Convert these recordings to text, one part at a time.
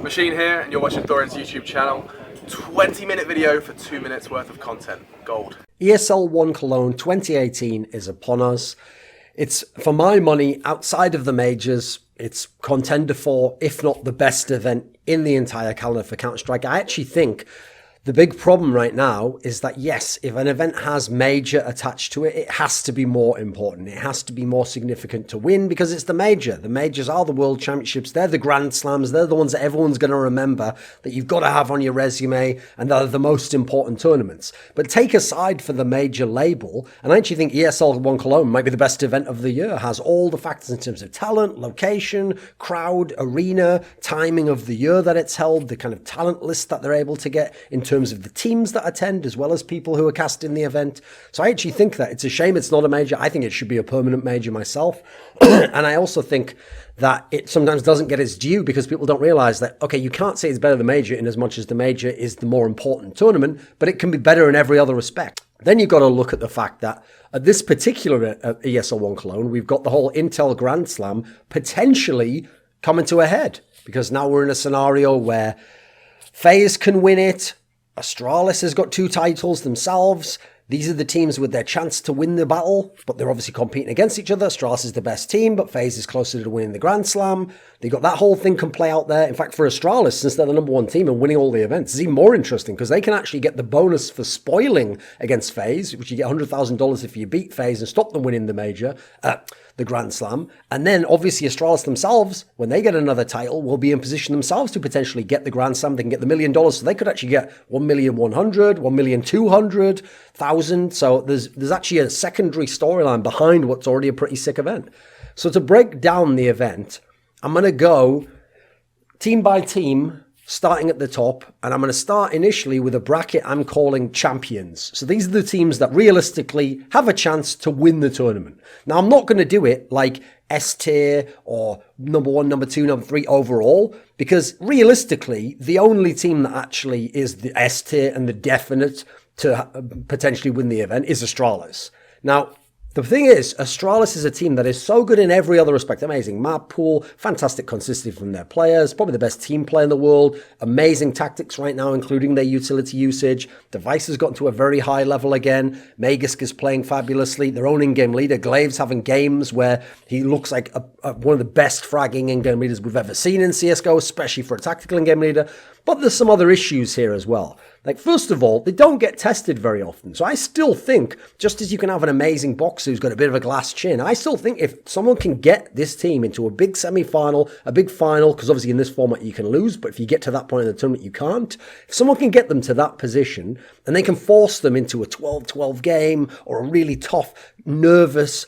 Machine here, and you're watching Thorin's YouTube channel. 20-minute video for 2 minutes worth of content. Gold. ESL One Cologne 2018 is upon us. It's, for my money, outside of the majors, it's contender for, if not the best event in the entire calendar for Counter-Strike. I actually think the big problem right now is that, yes, if an event has major attached to it, it has to be more important. It has to be more significant to win because it's the major. The majors are the world championships. They're the grand slams. They're the ones that everyone's going to remember that you've got to have on your resume, and they're the most important tournaments. But take aside for the major label, and I actually think ESL One Cologne might be the best event of the year. It has all the factors in terms of talent, location, crowd, arena, timing of the year that it's held, the kind of talent list that they're able to get in terms of the teams that attend, as well as people who are cast in the event. So I actually think that it's a shame it's not a major. I think it should be a permanent major myself. And I also think that it sometimes doesn't get its due because people don't realize that, okay, you can't say it's better than the major in as much as the major is the more important tournament, but it can be better in every other respect. Then you've got to look at the fact that at this particular ESL One Cologne, we've got the whole Intel Grand Slam potentially coming to a head, because now we're in a scenario where Faze can win it. Astralis has got 2 titles themselves. These are the teams with their chance to win the battle, but they're obviously competing against each other. Astralis is the best team, but Faze is closer to winning the Grand Slam. They got that whole thing can play out there. In fact, for Astralis, since they're the #1 team and winning all the events, it's even more interesting because they can actually get the bonus for spoiling against Faze, which you get $100,000 if you beat Faze and stop them winning the major, the Grand Slam. And then obviously Astralis themselves, when they get another title, will be in position themselves to potentially get the Grand Slam. They can get the $1 million, so they could actually get 1,100,000, 1,200,000. So there's actually a secondary storyline behind what's already a pretty sick event. So to break down the event, I'm going to go team by team, starting at the top, and I'm going to start initially with a bracket I'm calling champions. So these are the teams that realistically have a chance to win the tournament. Now, I'm not going to do it like S tier or #1, #2, #3 overall, because realistically, the only team that actually is the S tier and the definite to potentially win the event is Astralis. Now, the thing is, Astralis is a team that is so good in every other respect. Amazing map pool, fantastic consistency from their players, probably the best team play in the world, amazing tactics right now, including their utility usage. Device has gotten to a very high level again. Magisk is playing fabulously. Their own in-game leader, Glaive's having games where he looks like one of the best fragging in-game leaders we've ever seen in CSGO, especially for a tactical in-game leader. But there's some other issues here as well. Like, first of all, they don't get tested very often. So I still think, just as you can have an amazing boxer who's got a bit of a glass chin, I still think if someone can get this team into a big semi-final, a big final, because obviously in this format you can lose, but if you get to that point in the tournament, you can't. If someone can get them to that position, and they can force them into a 12-12 game, or a really tough, nervous,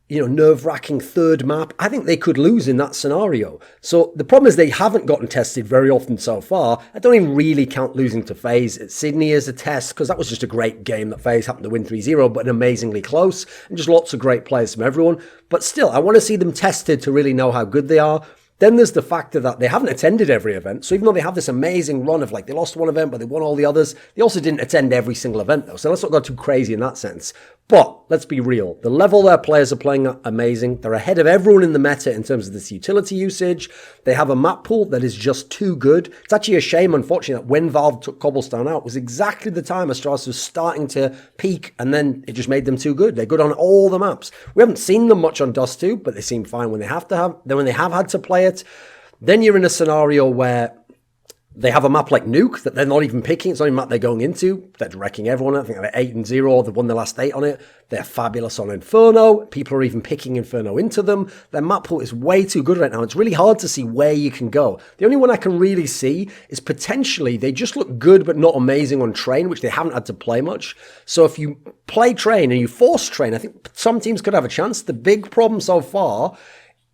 nerve-wracking third map, I think they could lose in that scenario. So the problem is they haven't gotten tested very often so far. I don't even really count losing to Faze at Sydney as a test, because that was just a great game that Faze happened to win 3-0, but amazingly close, and just lots of great players from everyone. But still, I want to see them tested to really know how good they are. Then there's the factor that they haven't attended every event. So even though they have this amazing run of, like, they lost one event, but they won all the others, they also didn't attend every single event, though. So let's not go too crazy in that sense. But let's be real. The level their players are playing at, amazing. They're ahead of everyone in the meta in terms of this utility usage. They have a map pool that is just too good. It's actually a shame, unfortunately, that when Valve took Cobblestone out was exactly the time Astralis was starting to peak, and then it just made them too good. They're good on all the maps. We haven't seen them much on Dust 2, but they seem fine when they have when they have had to play it. Then you're in a scenario where they have a map like Nuke that they're not even picking. It's not even a map they're going into. They're wrecking everyone. I think they're 8-0. They've won the last 8 on it. They're fabulous on Inferno. People are even picking Inferno into them. Their map pool is way too good right now. It's really hard to see where you can go. The only one I can really see is potentially they just look good but not amazing on Train, which they haven't had to play much. So if you play Train and you force Train, I think some teams could have a chance. The big problem so far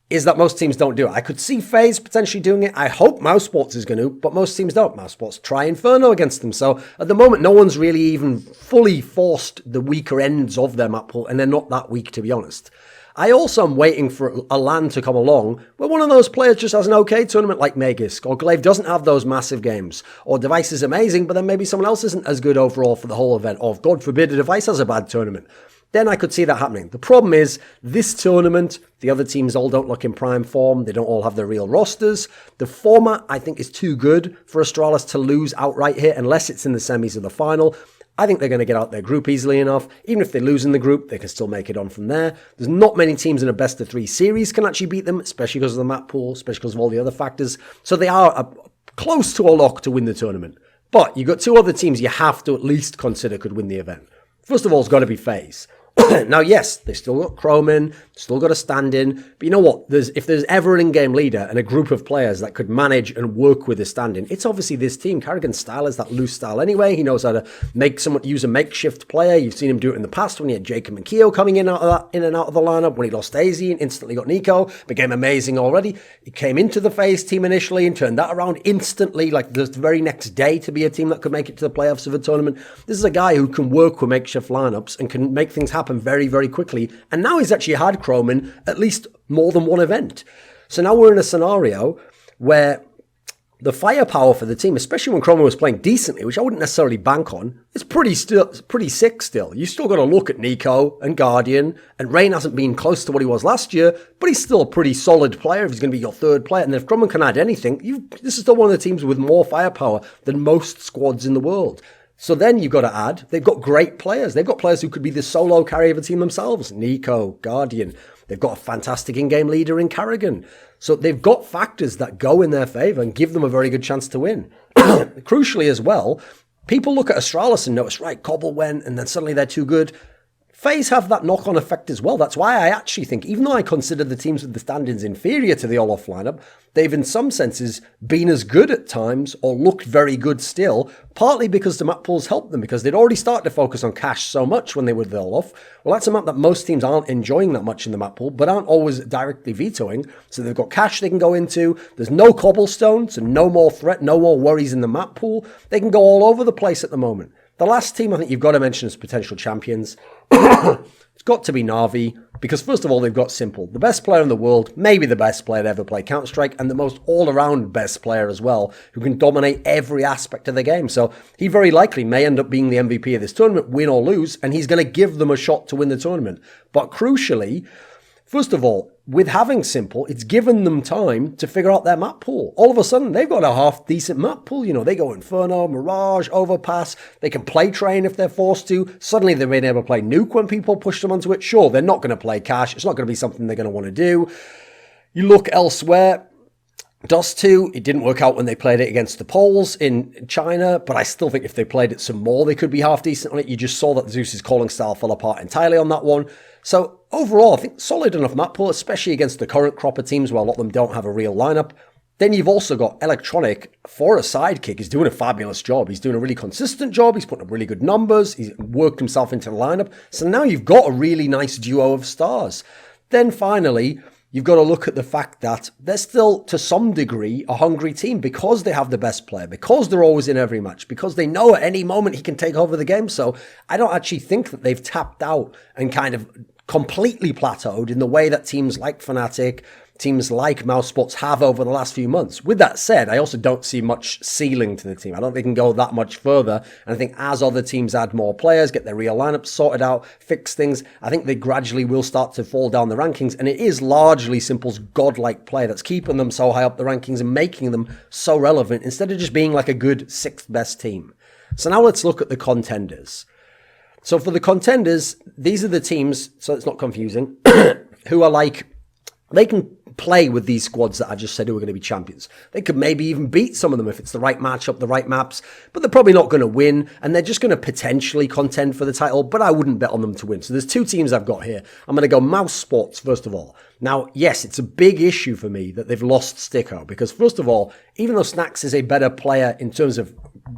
is that most teams don't do it. I could see Faze potentially doing it. I hope Mousesports is going to, but most teams don't. Mousesports try Inferno against them. So at the moment, no one's really even fully forced the weaker ends of their map pool, and they're not that weak, to be honest. I also am waiting for a LAN to come along where one of those players just has an okay tournament like Magisk, or Glaive doesn't have those massive games, or Device is amazing, but then maybe someone else isn't as good overall for the whole event, or God forbid a Device has a bad tournament. then I could see that happening. The problem is, this tournament, the other teams all don't look in prime form. They don't all have their real rosters. The format, I think, is too good for Astralis to lose outright here, unless it's in the semis or the final. I think they're going to get out their group easily enough. Even if they lose in the group, they can still make it on from there. There's not many teams in a best-of-3 series can actually beat them, especially because of the map pool, especially because of all the other factors. So they are close to a lock to win the tournament. But you've got 2 other teams you have to at least consider could win the event. First of all, it's got to be Faze. Now, yes, they still got Chromin, still got a stand-in, but you know what? If there's ever an in-game leader and a group of players that could manage and work with a stand-in, it's obviously this team. Karrigan's style is that loose style anyway. He knows how to use a makeshift player. You've seen him do it in the past when he had Jacob and Keo coming in and out of the lineup. When he lost AZ and instantly got Nico, became amazing already. He came into the Faze team initially and turned that around instantly, like the very next day, to be a team that could make it to the playoffs of a tournament. This is a guy who can work with makeshift lineups and can make things happen very, very quickly. And now he's actually had Chromin at least more than one event. So now we're in a scenario where the firepower for the team, especially when Chromin was playing decently, which I wouldn't necessarily bank on, is pretty sick still. You still got to look at Nico and Guardian, and Rain hasn't been close to what he was last year, but he's still a pretty solid player if he's going to be your 3rd player. And if Chromin can add anything, this is still one of the teams with more firepower than most squads in the world. So then you've got to add, they've got great players. They've got players who could be the solo carry of a team themselves. Nico, Guardian. They've got a fantastic in-game leader in Karrigan. So they've got factors that go in their favour and give them a very good chance to win. Crucially as well, people look at Astralis and notice, right, Cobble went and then suddenly they're too good. Faze have that knock-on effect as well. That's why I actually think, even though I consider the teams with the stand-ins inferior to the all-off lineup, they've in some senses been as good at times or looked very good still, partly because the map pools helped them, because they'd already started to focus on cash so much when they were the all-off. Well, that's a map that most teams aren't enjoying that much in the map pool, but aren't always directly vetoing. So they've got cash they can go into. There's no cobblestone, so no more threat, no more worries in the map pool. They can go all over the place at the moment. The last team I think you've got to mention as potential champions, it's got to be Navi, because first of all, they've got Simple, the best player in the world, maybe the best player to ever play Counter-Strike, and the most all-around best player as well, who can dominate every aspect of the game. So he very likely may end up being the MVP of this tournament, win or lose, and he's going to give them a shot to win the tournament. But crucially, first of all, with having Simple, it's given them time to figure out their map pool. All of a sudden, they've got a half-decent map pool. You know, they go Inferno, Mirage, Overpass. They can play Train if they're forced to. Suddenly, they've been able to play Nuke when people push them onto it. Sure, they're not going to play Cash. It's not going to be something they're going to want to do. You look elsewhere. Dust 2, it didn't work out when they played it against the Poles in China, but I still think if they played it some more, they could be half decent on it. You just saw that Zeus's calling style fell apart entirely on that one. So overall, I think solid enough map pool, especially against the current crop of teams where a lot of them don't have a real lineup. Then you've also got Electronic, for a sidekick, he's doing a fabulous job. He's doing a really consistent job. He's putting up really good numbers. He's worked himself into the lineup. So now you've got a really nice duo of stars. Then finally, you've got to look at the fact that they're still, to some degree, a hungry team because they have the best player, because they're always in every match, because they know at any moment he can take over the game. So I don't actually think that they've tapped out and kind of completely plateaued in the way that teams like Fnatic, teams like Mouse have over the last few months. With that said, I also don't see much ceiling to the team. I don't think they can go that much further. And I think as other teams add more players, get their real lineups sorted out, fix things, I think they gradually will start to fall down the rankings. And it is largely Simple's godlike play that's keeping them so high up the rankings and making them so relevant instead of just being like a good 6th best team. So now let's look at the contenders. So for the contenders, these are the teams, so it's not confusing, who are like, they can play with these squads that I just said who are going to be champions. They could maybe even beat some of them if it's the right matchup, the right maps, but they're probably not going to win, and they're just going to potentially contend for the title, but I wouldn't bet on them to win. So there's 2 teams I've got here. I'm going to go Mouse Sports first of all. Now, yes, it's a big issue for me that they've lost Sticko, because first of all, even though Snacks is a better player in terms of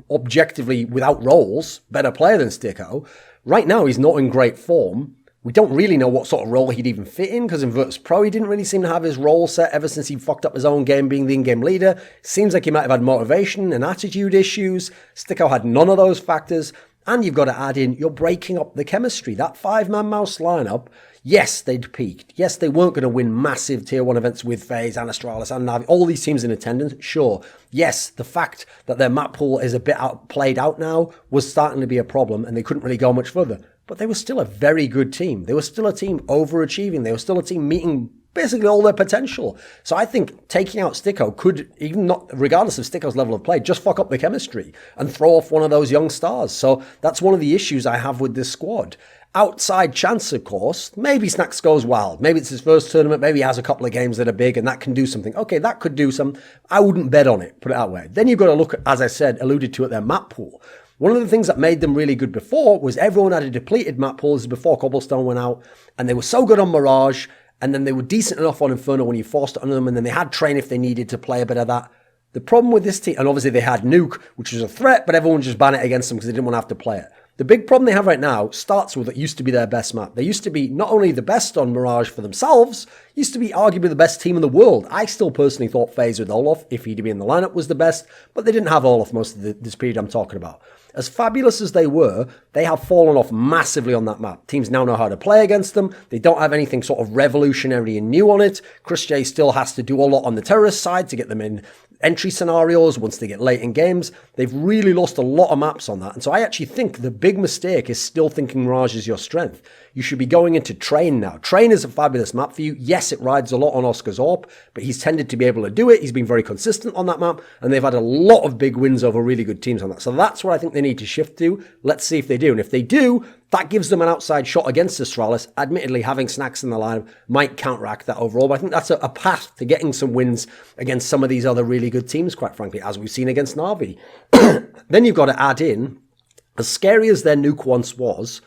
objectively, without roles, better player than Sticko, right now he's not in great form. We don't really know what sort of role he'd even fit in, because in Virtus Pro, he didn't really seem to have his role set ever since he fucked up his own game being the in-game leader. Seems like he might have had motivation and attitude issues. Sticko had none of those factors. And you've got to add in, you're breaking up the chemistry. That 5-man Mouse lineup, yes, they'd peaked. Yes, they weren't going to win massive Tier 1 events with Faze and Astralis and Navi. All these teams in attendance, sure. Yes, the fact that their map pool is a bit played out now was starting to be a problem, and they couldn't really go much further. but they were still a very good team. They were still a team overachieving. They were still a team meeting basically all their potential. So I think taking out Sticko could, even not, regardless of Sticko's level of play, just fuck up the chemistry and throw off one of those young stars. So that's one of the issues I have with this squad. Outside chance, of course, maybe Snax goes wild. Maybe it's his first tournament. Maybe he has a couple of games that are big and that can do something. Okay, that could do some. I wouldn't bet on it, put it that way. Then you've got to look at, as I said, alluded to at their map pool. One of the things that made them really good before was everyone had a depleted map pool. This is before Cobblestone went out. And they were so good on Mirage. And then they were decent enough on Inferno when you forced it on them. And then they had Train if they needed to play a bit of that. The problem with this team, and obviously they had Nuke, which was a threat, but everyone just banned it against them because they didn't want to have to play it. The big problem they have right now starts with what used to be their best map. They used to be not only the best on Mirage for themselves, used to be arguably the best team in the world. I still personally thought Faze with Olaf, if he'd be in the lineup, was the best, but they didn't have Olaf most of this period I'm talking about. As fabulous as they were, they have fallen off massively on that map. Teams now know how to play against them. They don't have anything sort of revolutionary and new on it. Chris J still has to do a lot on the terrorist side to get them in entry scenarios once they get late in games. They've really lost a lot of maps on that. And so I actually think the big mistake is still thinking Mirage is your strength. You should be going into Train now. Train is a fabulous map for you. Yes, it rides a lot on Oscar's AWP, but he's tended to be able to do it. He's been very consistent on that map, and they've had a lot of big wins over really good teams on that. So that's what I think they need to shift to. Let's see if they do. And if they do, that gives them an outside shot against Astralis. Admittedly, having Snax in the lineup might counteract that overall, but I think that's a path to getting some wins against some of these other really good teams, quite frankly, as we've seen against Navi. Then you've got to add in, as scary as their nuke once was,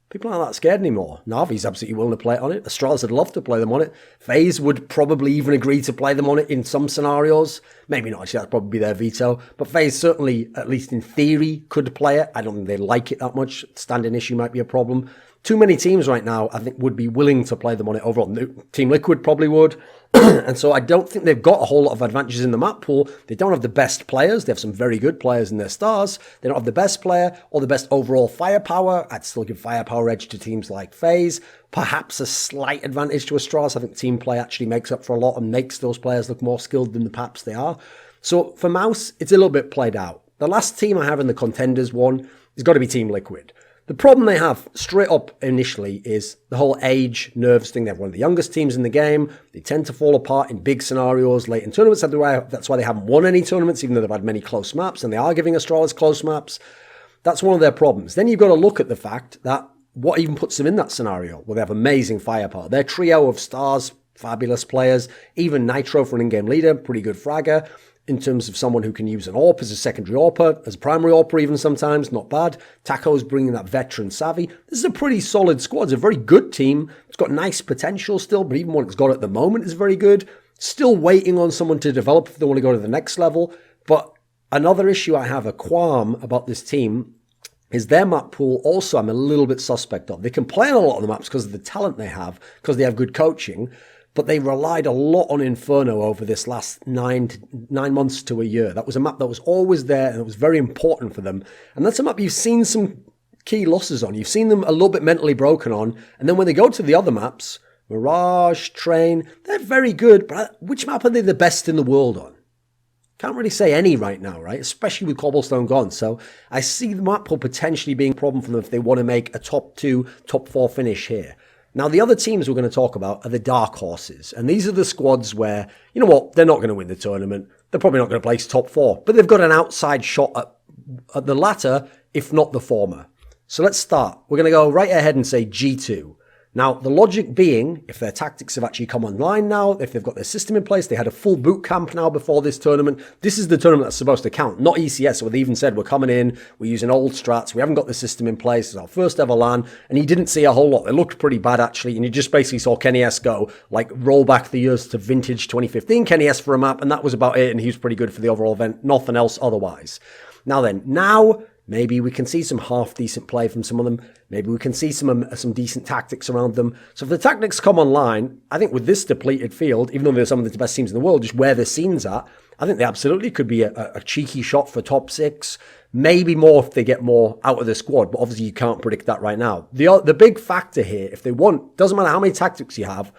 people aren't that scared anymore. Navi's absolutely willing to play it on it. Astralis would love to play them on it. Faze would probably even agree to play them on it in some scenarios. Maybe not, actually, that'd probably be their veto. But Faze certainly, at least in theory, could play it. I don't think they like it that much. Standing issue might be a problem. Too many teams right now, I think, would be willing to play them on it overall. Team Liquid probably would. And so I don't think they've got a whole lot of advantages in the map pool. They don't have the best players. They have some very good players in their stars. They don't have the best player or the best overall firepower. I'd still give firepower edge to teams like Faze. Perhaps a slight advantage to Astralis. I think team play actually makes up for a lot and makes those players look more skilled than perhaps they are. So for Mouz, it's a little bit played out. The last team I have in the Contenders one has got to be Team Liquid. The problem they have straight up initially is the whole age, nerves thing. They have one of the youngest teams in the game. They tend to fall apart in big scenarios late in tournaments. That's why they haven't won any tournaments, even though they've had many close maps, and they are giving Astralis close maps. That's one of their problems. Then you've got to look at the fact that what even puts them in that scenario? Well, they have amazing firepower. Their trio of stars, fabulous players, even Nitro for an in-game leader, pretty good fragger. In terms of someone who can use an AWP as a secondary AWPer, as a primary AWPer even sometimes, not bad. Taco's bringing that veteran savvy. This is a pretty solid squad. It's a very good team. It's got nice potential still, but even what it's got at the moment is very good. Still waiting on someone to develop if they want to go to the next level. But another issue I have, a qualm about this team, is their map pool also I'm a little bit suspect of. They can play on a lot of the maps because of the talent they have, because they have good coaching, but they relied a lot on Inferno over this last 9 months to a year. That was a map that was always there and it was very important for them. And that's a map you've seen some key losses on. You've seen them a little bit mentally broken on. And then when they go to the other maps, Mirage, Train, they're very good, but which map are they the best in the world on? Can't really say any right now, right? Especially with Cobblestone gone. So I see the map pool potentially being a problem for them if they want to make a top 2, top 4 finish here. Now, the other teams we're going to talk about are the dark horses. And these are the squads where, you know what, they're not going to win the tournament. They're probably not going to place top 4. But they've got an outside shot at the latter, if not the former. So let's start. We're going to go right ahead and say G2. Now, the logic being, if their tactics have actually come online now, if they've got their system in place, they had a full boot camp now before this tournament. This is the tournament that's supposed to count, not ECS, where they even said, we're coming in, we're using old strats, we haven't got the system in place, it's our first ever LAN, and you didn't see a whole lot. They looked pretty bad, actually, and you just basically saw Kenny S go, like, roll back the years to vintage 2015 Kenny S for a map, and that was about it, and he was pretty good for the overall event, nothing else otherwise. Now, maybe we can see some half-decent play from some of them. Maybe we can see some decent tactics around them. So if the tactics come online, I think with this depleted field, even though they're some of the best teams in the world, just where their scene's at, I think they absolutely could be a cheeky shot for top 6. Maybe more if they get more out of the squad, but obviously you can't predict that right now. The big factor here, if they want, doesn't matter how many tactics you have,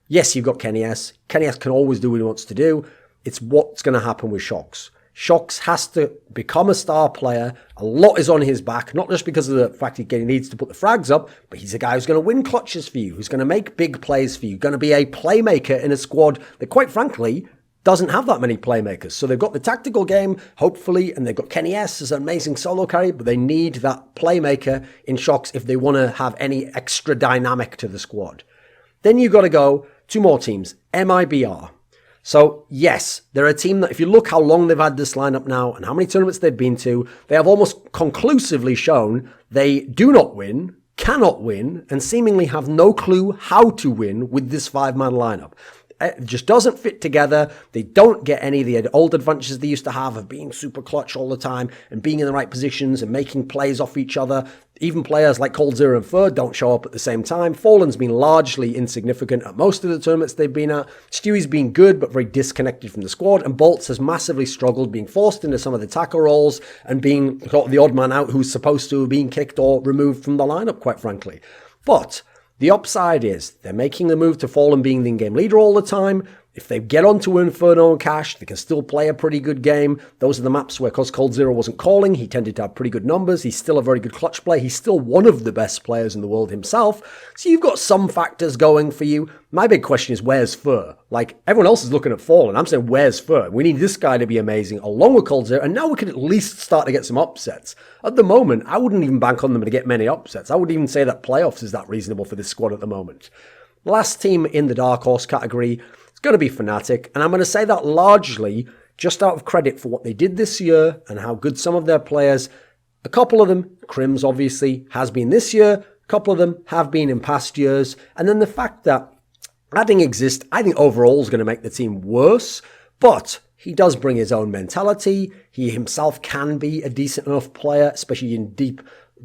yes, you've got Kenny S. Kenny S can always do what he wants to do. It's what's going to happen with Shocks. Shox has to become a star player. A lot is on his back, not just because of the fact he needs to put the frags up, but he's a guy who's going to win clutches for you, who's going to make big plays for you, going to be a playmaker in a squad that, quite frankly, doesn't have that many playmakers. So they've got the tactical game, hopefully, and they've got Kenny S as an amazing solo carry, but they need that playmaker in Shox if they want to have any extra dynamic to the squad. Then you've got to go 2 more teams, MiBR. So, yes, they're a team that if you look how long they've had this lineup now and how many tournaments they've been to, they have almost conclusively shown they do not win, cannot win, and seemingly have no clue how to win with this 5-man lineup. It just doesn't fit together. They don't get any of the old advantages they used to have of being super clutch all the time and being in the right positions and making plays off each other. Even players like coldzera and Fur don't show up at the same time. Fallen's been largely insignificant at most of the tournaments they've been at. Stewie's been good but very disconnected from the squad. And Bolts has massively struggled, being forced into some of the tackle roles and being sort of the odd man out who's supposed to have been kicked or removed from the lineup, quite frankly. But the upside is they're making the move to Fallen being the in-game leader all the time. If they get onto Inferno and Cash, they can still play a pretty good game. Those are the maps where, because coldzera wasn't calling, he tended to have pretty good numbers. He's still a very good clutch player. He's still one of the best players in the world himself. So you've got some factors going for you. My big question is, where's Fur? Like, everyone else is looking at Fallen. I'm saying, where's Fur? We need this guy to be amazing along with coldzera, and now we can at least start to get some upsets. At the moment, I wouldn't even bank on them to get many upsets. I wouldn't even say that playoffs is that reasonable for this squad at the moment. Last team in the Dark Horse category, it's going to be Fnatic, and I'm going to say that largely just out of credit for what they did this year and how good some of their players, a couple of them, Crims obviously, has been this year, a couple of them have been in past years, and then the fact that adding Exist, I think overall is going to make the team worse, but he does bring his own mentality. He himself can be a decent enough player, especially in deep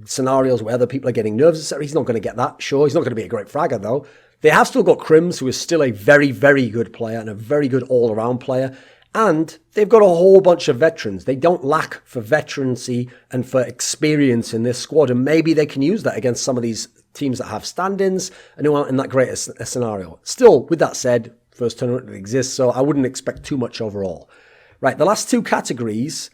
scenarios where other people are getting nervous. He's not going to get that, sure. He's not going to be a great fragger, though. They have still got Crims, who is still a very, very good player and a very good all-around player. And they've got a whole bunch of veterans. They don't lack for veterancy and for experience in this squad. And maybe they can use that against some of these teams that have stand-ins and who aren't in that great a scenario. Still, with that said, first tournament that exists, so I wouldn't expect too much overall. Right, the last 2 categories,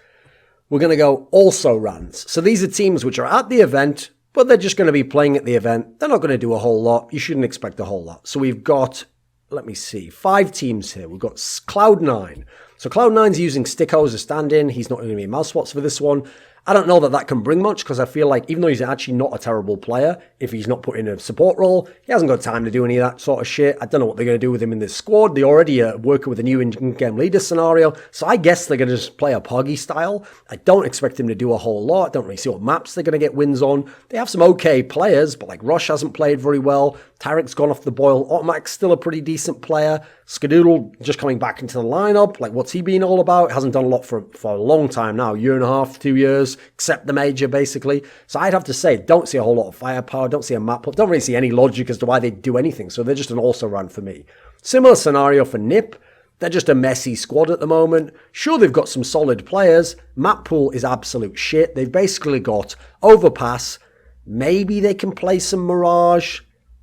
we're going to go also rans. So these are teams which are at the event, but they're just going to be playing at the event. They're not going to do a whole lot. You shouldn't expect a whole lot. So we've got, let me see, 5 teams here. We've got Cloud9. So Cloud9's using Sticko as a stand-in. He's not going to be mouse spots for this one. I don't know that that can bring much because I feel like even though he's actually not a terrible player, if he's not put in a support role, he hasn't got time to do any of that sort of shit. I don't know what they're going to do with him in this squad. They already are working with a new in-game leader scenario, so I guess they're going to just play a Poggy style. I don't expect him to do a whole lot. I don't really see what maps they're going to get wins on. They have some okay players, but like Rush hasn't played very well. Tarek's gone off the boil. Automatic's still a pretty decent player. Skadoodle just coming back into the lineup. Like, what's he been all about? Hasn't done a lot for a long time now. 1.5 years, 2 years, except the major, basically. So I'd have to say, don't see a whole lot of firepower. Don't see a map. Don't really see any logic as to why they'd do anything. So they're just an also-ran for me. Similar scenario for Nip. They're just a messy squad at the moment. Sure, they've got some solid players. Map pool is absolute shit. They've basically got Overpass. Maybe they can play some Mirage.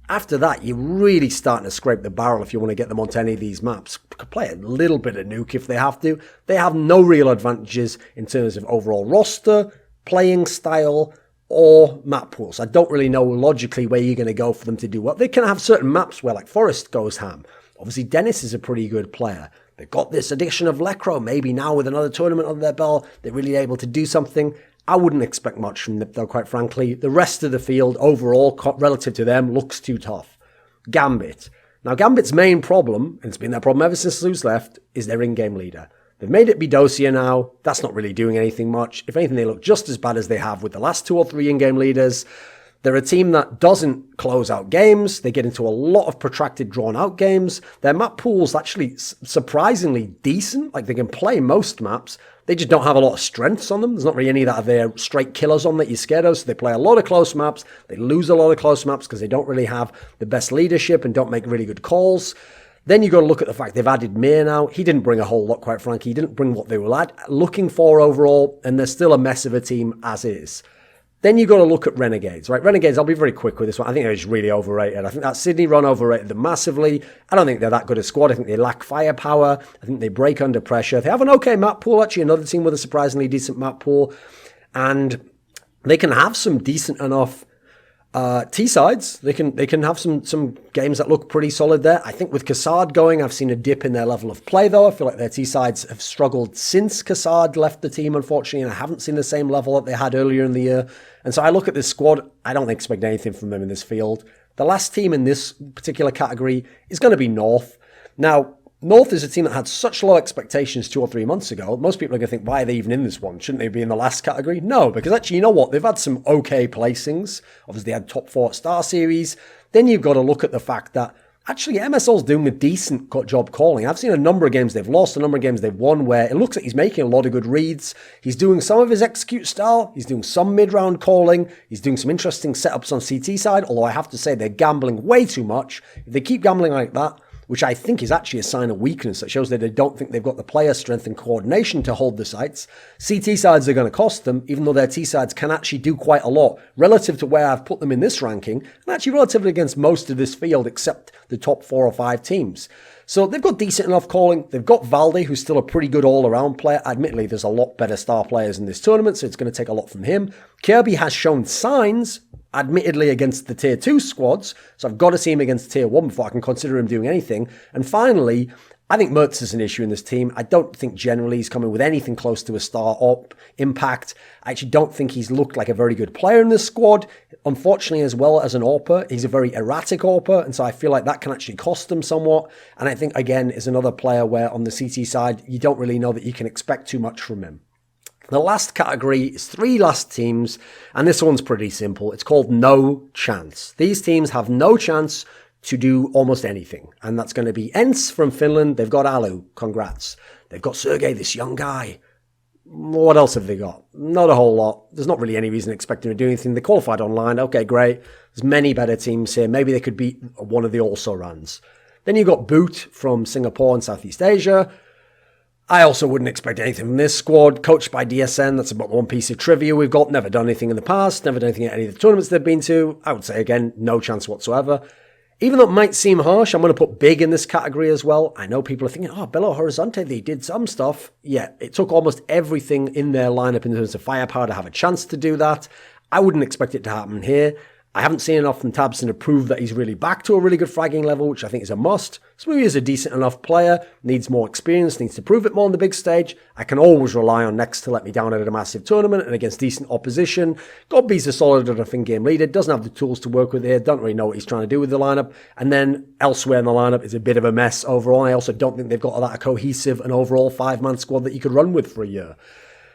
After that, you're really starting to scrape the barrel if you want to get them onto any of these maps. Could play a little bit of Nuke if they have to. They have no real advantages in terms of overall roster, playing style, or map pools. I don't really know logically where you're going to go for them to do well. They can have certain maps where like Forest goes ham. Obviously, Dennis is a pretty good player. They've got this addition of Lekro. Maybe now with another tournament under their belt, they're really able to do something. I wouldn't expect much from them, though, quite frankly. The rest of the field, overall, relative to them, looks too tough. Gambit. Now, Gambit's main problem, and it's been their problem ever since Zeus left, is their in-game leader. They've made it Bidosia now. That's not really doing anything much. If anything, they look just as bad as they have with the last 2 or 3 in-game leaders. They're a team that doesn't close out games. They get into a lot of protracted, drawn-out games. Their map pool's actually surprisingly decent. Like, they can play most maps. They just don't have a lot of strengths on them. There's not really any that are their straight killers on that you're scared of. So they play a lot of close maps. They lose a lot of close maps because they don't really have the best leadership and don't make really good calls. Then you got to look at the fact they've added Mir now. He didn't bring a whole lot, quite frankly. He didn't bring what they were looking for overall. And they're still a mess of a team as is. Then you got to look at Renegades, right? Renegades, I'll be very quick with this one. I think they're just really overrated. I think that Sydney run overrated them massively. I don't think they're that good a squad. I think they lack firepower. I think they break under pressure. They have an okay map pool, actually, another team with a surprisingly decent map pool. And they can have some decent enough T-sides. They can have some games that look pretty solid there. I think with Cassard going, I've seen a dip in their level of play, though. I feel like their T-sides have struggled since Cassard left the team, unfortunately, and I haven't seen the same level that they had earlier in the year. And so I look at this squad, I don't expect anything from them in this field. The last team in this particular category is going to be North. Now, North is a team that had such low expectations 2 or 3 months ago. Most people are going to think, why are they even in this one? Shouldn't they be in the last category? No, because actually, you know what? They've had some okay placings. Obviously, they had top 4 Star Series. Then you've got to look at the fact that actually MSL's doing a decent job calling. I've seen a number of games they've lost, a number of games they've won, where it looks like he's making a lot of good reads. He's doing some of his execute style. He's doing some mid-round calling. He's doing some interesting setups on CT side, although I have to say they're gambling way too much. If they keep gambling like that, which I think is actually a sign of weakness. That shows that they don't think they've got the player strength and coordination to hold the sites. CT sides are going to cost them, even though their T sides can actually do quite a lot relative to where I've put them in this ranking, and actually relatively against most of this field except the top 4 or 5 teams. So they've got decent enough calling. They've got Valde, who's still a pretty good all-around player. Admittedly, there's a lot better star players in this tournament, so it's going to take a lot from him. Kirby has shown signs, admittedly against the tier 2 squads, so I've got to see him against tier 1 before I can consider him doing anything. And finally, I think Mertz is an issue in this team. I don't think generally he's coming with anything close to a star or impact. I actually don't think he's looked like a very good player in this squad. Unfortunately, as well as an AWPer, he's a very erratic AWPer, and so I feel like that can actually cost them somewhat. And I think, again, is another player where on the CT side, you don't really know that you can expect too much from him. The last category is 3 last teams, and this one's pretty simple. It's called No Chance. These teams have no chance to do almost anything, and that's going to be ENCE from Finland. They've got Alu, congrats. They've got Sergey, this young guy. What else have they got? Not a whole lot. There's not really any reason to expect them to do anything. They qualified online. Okay, great. There's many better teams here. Maybe they could beat one of the also-rans. Then you've got B.O.O.T from Singapore and Southeast Asia. I also wouldn't expect anything from this squad. Coached by DSN, that's about one piece of trivia we've got. Never done anything in the past. Never done anything at any of the tournaments they've been to. I would say, again, no chance whatsoever. Even though it might seem harsh, I'm going to put Big in this category as well. I know people are thinking, Belo Horizonte, they did some stuff. Yeah, it took almost everything in their lineup in terms of firepower to have a chance to do that. I wouldn't expect it to happen here. I haven't seen enough from Tabson to prove that he's really back to a really good fragging level, which I think is a must. Smoothie is a decent enough player, needs more experience, needs to prove it more on the big stage. I can always rely on Next to let me down at a massive tournament and against decent opposition. Godby's a solid enough in-game leader, doesn't have the tools to work with here, don't really know what he's trying to do with the lineup. And then elsewhere in the lineup is a bit of a mess overall. I also don't think they've got that cohesive and overall 5-man squad that you could run with for a year.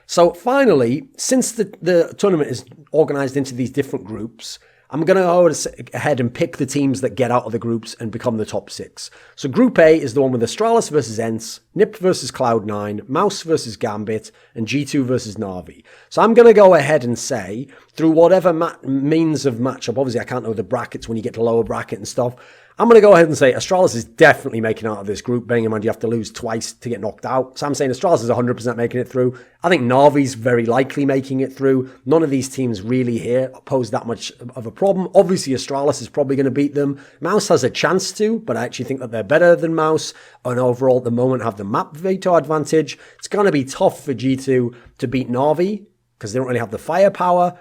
So finally, since the tournament is organized into these different groups, I'm going to go ahead and pick the teams that get out of the groups and become the top 6. So Group A is the one with Astralis versus ENCE, NiP versus Cloud9, Mouz versus Gambit, and G2 versus Navi. So I'm going to go ahead and say, through whatever means of matchup, obviously I can't know the brackets when you get to lower bracket and stuff, I'm going to go ahead and say Astralis is definitely making out of this group. Bearing in mind you have to lose twice to get knocked out. So I'm saying Astralis is 100% making it through. I think Navi's very likely making it through. None of these teams really here pose that much of a problem. Obviously Astralis is probably going to beat them. Mouz has a chance to, but I actually think that they're better than Mouz. And overall at the moment have the map veto advantage. It's going to be tough for G2 to beat Navi because they don't really have the firepower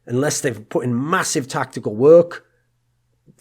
unless they've put in massive tactical work.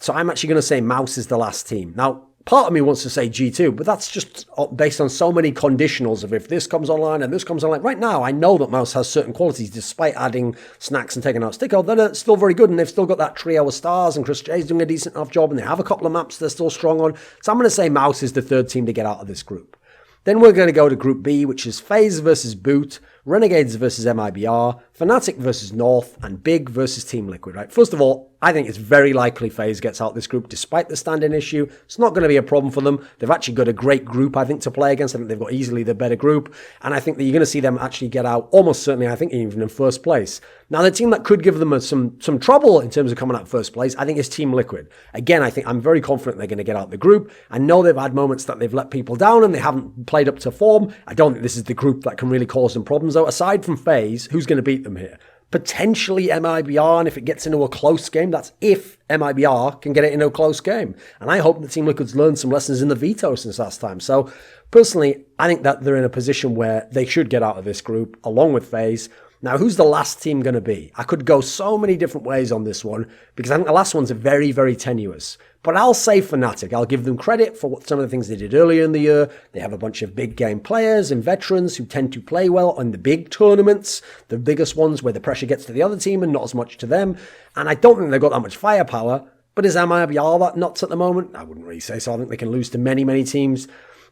So I'm actually going to say Mouz is the last team. Now, part of me wants to say G2, but that's just based on so many conditionals of if this comes online and this comes online. Right now, I know that Mouz has certain qualities, despite adding snacks and taking out Sticko, that are still very good, and they've still got that trio of stars, and Chris J's doing a decent enough job, and they have a couple of maps they're still strong on. So I'm going to say Mouz is the 3rd team to get out of this group. Then we're going to go to Group B, which is Faze versus B.O.O.T, Renegades versus MiBR, Fnatic versus North, and Big versus Team Liquid, right? First of all, I think it's very likely FaZe gets out this group despite the stand-in issue. It's not going to be a problem for them. They've actually got a great group, I think, to play against. I think they've got easily the better group. And I think that you're going to see them actually get out almost certainly, I think, even in first place. Now, the team that could give them some trouble in terms of coming out first place, I think, is Team Liquid. Again, I think I'm very confident they're going to get out the group. I know they've had moments that they've let people down and they haven't played up to form. I don't think this is the group that can really cause them problems, though. Aside from FaZe, who's going to beat them here? potentially MiBR, and if it gets into a close game, that's if MiBR can get it into a close game. And I hope the Team Liquid's learned some lessons in the veto since last time. So personally, I think that they're in a position where they should get out of this group, along with FaZe. Now, who's the last team going to be? I could go so many different ways on this one, because I think the last one's very, very tenuous. But I'll say Fnatic. I'll give them credit for some of the things they did earlier in the year. They have a bunch of big game players and veterans who tend to play well on the big tournaments, the biggest ones where the pressure gets to the other team and not as much to them. And I don't think they've got that much firepower. But is MiBR that nuts at the moment? I wouldn't really say so. I think they can lose to many, many teams.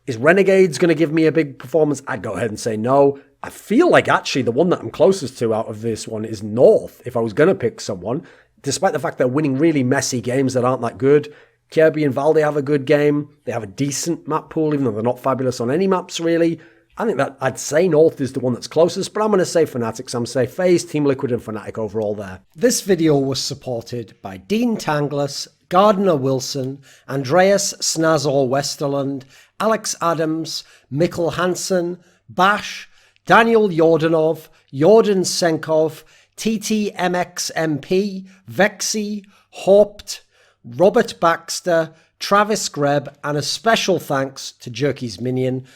Is Renegades going to give me a big performance? I'd go ahead and say no. I feel like actually the one that I'm closest to out of this one is North, if I was going to pick someone, despite the fact they're winning really messy games that aren't that good. Kirby and Valde have a good game. They have a decent map pool, even though they're not fabulous on any maps, really. I think that I'd say North is the one that's closest, but I'm going to say Fnatic. So I'm going to say FaZe, Team Liquid, and Fnatic overall there. This video was supported by Dean Tanglis, Gardner Wilson, Andreas Snazore Westerlund, Alex Adams, Mikkel Hansen, Bash, Daniel Yordanov, Yordan Tsenkov, TTMXMP, VeXii, HawpT, Robert Baxter, Travis Greb, and a special thanks to Jerky's Minion.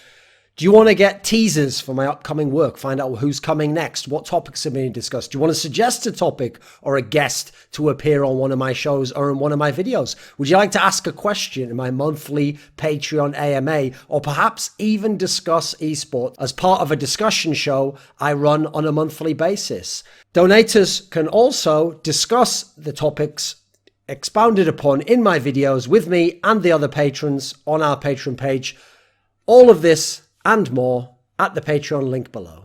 Do you want to get teasers for my upcoming work? Find out who's coming next, what topics are being discussed? Do you want to suggest a topic or a guest to appear on one of my shows or in one of my videos? Would you like to ask a question in my monthly Patreon AMA, or perhaps even discuss esports as part of a discussion show I run on a monthly basis? Donators can also discuss the topics expounded upon in my videos with me and the other patrons on our Patreon page. All of this and more at the Patreon link below.